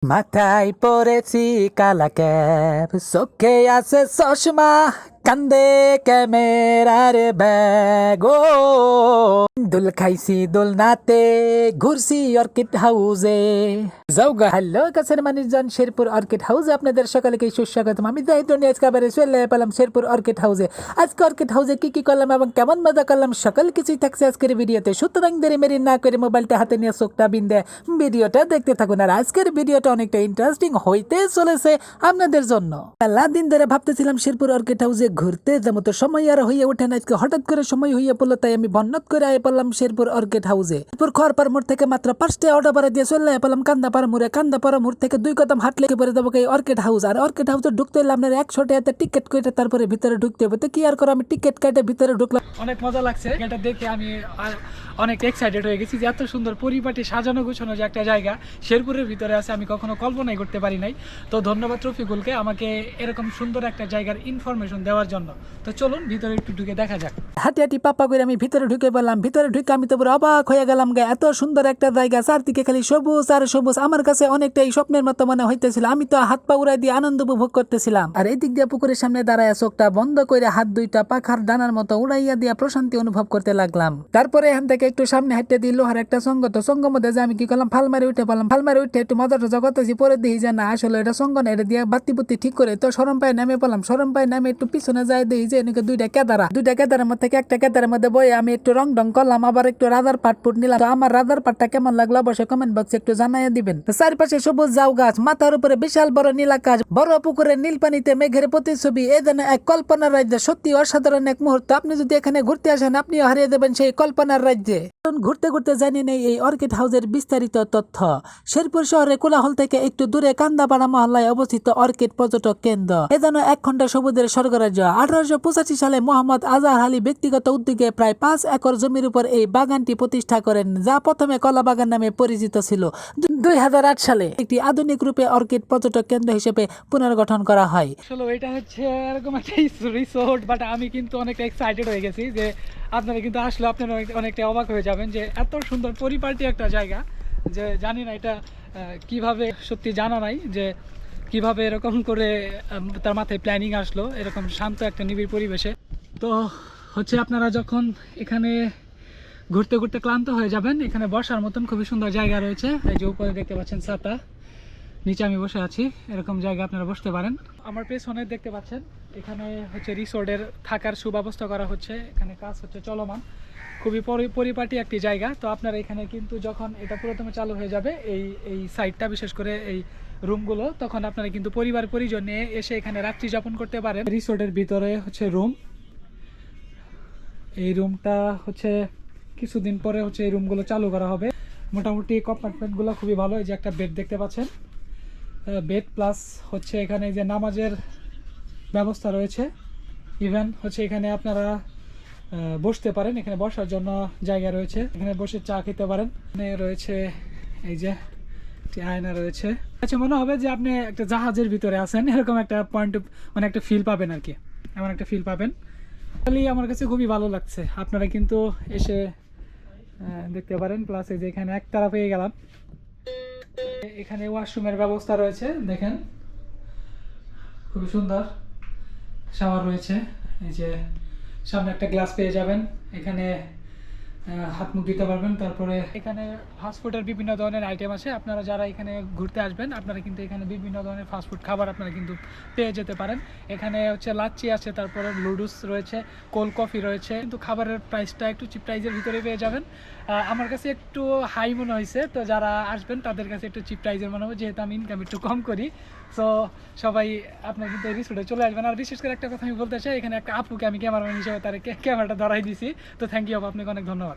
মাথায় পরেছি কালা ক্যাপ, চোখে আছে চশমা, কান্দে ক্যামেরার ব্যাগ। ও দোল খাইছি দোলনাতে, ঘুরছি অর্কিড হাউসে। যাওগা হ্যালো কাছের মানুষজন, শেরপুর অর্কিড হাউসে আপনাদের সকলকে সুস্বাগতম। আমি জাহিদ আজকে আবার চলে পেলাম শেরপুর অর্কিড হাউসে। আজকে অর্কিড হাউসে কি কি করলাম এবং কেমন মজা করলাম সকল কিছুই থাকছে আজকের ভিডিওতে। সুতরাং দেরি মেরি না করে মোবাইলটা হাতে নিয়ে চোখটা বিন্দে ভিডিওটা দেখতে থাকুন। আর আজকের ভিডিওটা অনেকটা ইন্টারেস্টিং হইতে চলেছে আপনাদের জন্য। মেলা দিন ধরে ভাবতেছিলাম শেরপুর অর্কিড হাউসে ঘুরতে যাবো, তো সময় আর হয়ে ওঠে না। আজকে হঠাৎ করে সময় হইয়া পড়লো, তাই আমি বন্নত করে আয় পড়লাম শেরপুর অর্কিড হাউসে। শেরপুর খড়পার মোড় থেকে মাত্র 5টা অটো ভাড়া দিয়ে চলে পেলাম কান্দাপাড়া মোড়ে। কান্দাপাড়া মোড় থেকে 2 কদম হাঁটলে পরে যাবো এই অর্কিড হাউস। আর অর্কিড হাউসে ঢুকতে হলে আপনার 100 টাকাতে টিকিট কেটে তারপরে ভিতরে ঢুকতে হবে। তো কি আর করে আমি টিকিট কেটে ভিতরে ঢুকলাম। অনেক মজা লাগছে এটা দেখে, আমি অনেক এক্সাইটেড হয়ে গেছি যে এত সুন্দর পরিপাটি সাজানো গুছানো যে একটা জায়গা শেরপুরের ভিতরে আছে, আমি কখনো কল্পনাই করতে পারি নাই। তো ধন্যবাদ রফিকুলকে আমাকে এরকম সুন্দর একটা জায়গার ইনফরমেশন দেওয়ার জন্য। তো চলুন ভিতরে একটু ঢুকে দেখা যাক। হাঁটি হাঁটি পাপ্পা করে আমি ভিতরে ঢুকে বললাম। ভিতরে ঢুকে আমি তো পুরো অবাক হয়ে গেলাম। এত সুন্দর একটা জায়গা, চারদিকে খালি সবুজ আর সবুজ। আমার কাছে অনেকটাই স্বপ্নের মতো মনে হইতেছিল। আমি তো হাত পা উড়াই দিয়ে আনন্দ উপভোগ করতেছিলাম। আর এই দিক দিয়ে পুকুরের সামনে দাঁড়ায় চোখটা বন্ধ করে হাত দুইটা পাখার ডানার মতো উড়াইয়া দিয়া প্রশান্তি অনুভব করতে লাগলাম। তারপরে এখান থেকে একটু সামনে হাঁটতে দিল লোহার একটা সঙ্গ। তো সঙ্গ মধ্যে যে আমি কি করলাম, ফালমারি উঠে পড়লাম। ফালমারি উঠে একটু মজা টজা করতেছি, পরে দেখি যে না আসলে এটা সঙ্গ না, এটা দিয়ে বাতি বুতি ঠিক করে। তো সরম পায়ে নেমে পড়লাম। সরম পায়ে নেমে একটু পিছনে যাই দেখি যে এদিকে দুইটা কেদারের মধ্যে একটা কেদারের মধ্যে বয়ে আমি একটু রং ডং করলাম, আবার একটু রাজার পাট নিলাম। তো আমার রাজার পাটটা কেমন লাগলো অবশ্যই কমেন্ট বক্সে একটু জানাইয়া দিবেন। চারপাশে সবুজ জাউ গাছ, মাথার উপরে বিশাল বড় নীল আকাশ, বড় পুকুরের নীল পানিতে মেঘের প্রতিছবি। এ যেন এক কল্পনার রাজ্য, সত্যি অসাধারণ এক মুহূর্ত। আপনি যদি এখানে ঘুরতে আসেন, আপনিও হারিয়ে দেবেন সেই কল্পনার রাজ্যে। ঘুরতে ঘুরতে জানি নেই এই অর্কিড হাউসের বিস্তারিত তথ্য। শেরপুর শহরের কোলাহল থেকে একটু দূরে কান্দাপাড়া মহল্লায় অবস্থিত অর্কিড পর্যটক কেন্দ্র। এ যেন এক খন্ড সবুজের স্বর্গরাজ্য। 1885 সালে মোহাম্মদ আজহার আলী ব্যক্তিগত উদ্যোগে প্রায় 5 একর জমির উপর এই বাগানটি প্রতিষ্ঠা করেন, যা প্রথমে কলা বাগান নামে পরিচিত ছিল। 2008 সালে একটি আধুনিক রূপে অর্কিড পর্যটক কেন্দ্র হিসেবে পুনর্গঠন করা হয়। আসলে এটা হচ্ছে এরকম একটা রিসোর্ট, বাট আমি কিন্তু অনেক এক্সাইটেড হয়ে গেছি যে আপনারা কিন্তু আসলে আপনারা অনেকটা অবাক হয়ে যাবেন যে এত সুন্দর পরিপাটি একটা জায়গা। যে জানি না এটা কিভাবে, সত্যি জানা নাই যে কিভাবে এরকম করে তার মাথায় প্ল্যানিং আসলো এরকম শান্ত একটা নিবিড় পরিবেশে। তো হচ্ছে আপনারা যখন এখানে ঘুরতে ঘুরতে ক্লান্ত হয়ে যাবেন, এখানে বসার মতন খুবই সুন্দর জায়গা রয়েছে। এই যে উপরে দেখতে পাচ্ছেন ছাতা, নিচে আমি বসে আছি, এরকম জায়গা আপনারা বসতে পারেন। আমার পেছনে দেখতে পাচ্ছেন এখানে হচ্ছে রিসোর্টের থাকার সুব্যবস্থা করা হচ্ছে, এখানে কাজ হচ্ছে চলমান। খুবই পরিপাটি একটি জায়গা। তো আপনারা এখানে কিন্তু যখন এটা পুরোদমে চালু হয়ে যাবে এই সাইটটা, বিশেষ করে এই রুমগুলো, তখন আপনারা কিন্তু পরিবার পরিজন নিয়ে এসে এখানে রাত্রি যাপন করতে পারেন। রিসোর্টের ভিতরে হচ্ছে রুম, এই রুমটা হচ্ছে কিছুদিন পরে হচ্ছে এই রুমগুলো চালু করা হবে। মোটামুটি কম্পার্টমেন্টগুলো খুবই ভালো। এই যে একটা বেড দেখতে পাচ্ছেন, বেড প্লাস হচ্ছে এখানে যে নামাজের ব্যবস্থা রয়েছে। ইভেন হচ্ছে এখানে আপনারা বসতে পারেন, এখানে বসার জন্য জায়গা রয়েছে, এখানে বসে চা খেতে পারেন। এখানে রয়েছে এই যে আয়না রয়েছে। আচ্ছা, মনে হবে যে আপনি একটা জাহাজের ভিতরে আছেন, এরকম একটা পয়েন্ট মানে একটা ফিল পাবেন আর কি, এমন একটা ফিল পাবেন। আমার কাছে খুবই ভালো লাগছে। আপনারা কিন্তু এসে দেখতে পারেন। প্লাস এই যে এখানে একতারা পেয়ে গেলাম, এখানে ওয়াশরুমের ব্যবস্থা রয়েছে, দেখেন খুবই সুন্দর। শাওয়ার রয়েছে, এই যে সামনে একটা গ্লাস পেয়ে যাবেন, এখানে হাত মুখ দিতে পারবেন। তারপরে এখানে ফাস্টফুডের বিভিন্ন ধরনের আইটেম আছে। আপনারা যারা এখানে ঘুরতে আসবেন, আপনারা কিন্তু এখানে বিভিন্ন ধরনের ফাস্টফুড খাবার আপনারা কিন্তু পেয়ে যেতে পারেন। এখানে হচ্ছে লাচ্ছি আছে, তারপরে লুডুস রয়েছে, কোল্ড কফি রয়েছে। কিন্তু খাবারের প্রাইসটা একটু চিপ প্রাইজের ভিতরে পেয়ে যাবেন। আমার কাছে একটু হাই মনে হয়েছে। তো যারা আসবেন তাদের কাছে একটু চিপ প্রাইজের মনে হবে, যেহেতু আমি ইনকাম একটু কম করি। সো সবাই আপনার কিন্তু এই রিসোর্টে চলে আসবেন। আর বিশেষ করে একটা কথা আমি বলতে চাই, এখানে একটা আপুকে আমি ক্যামেরাম্যান হিসেবে তার ক্যামেরাটা ধরাই দিছি। তো থ্যাংক ইউ আপু, আপনাকে অনেক ধন্যবাদ।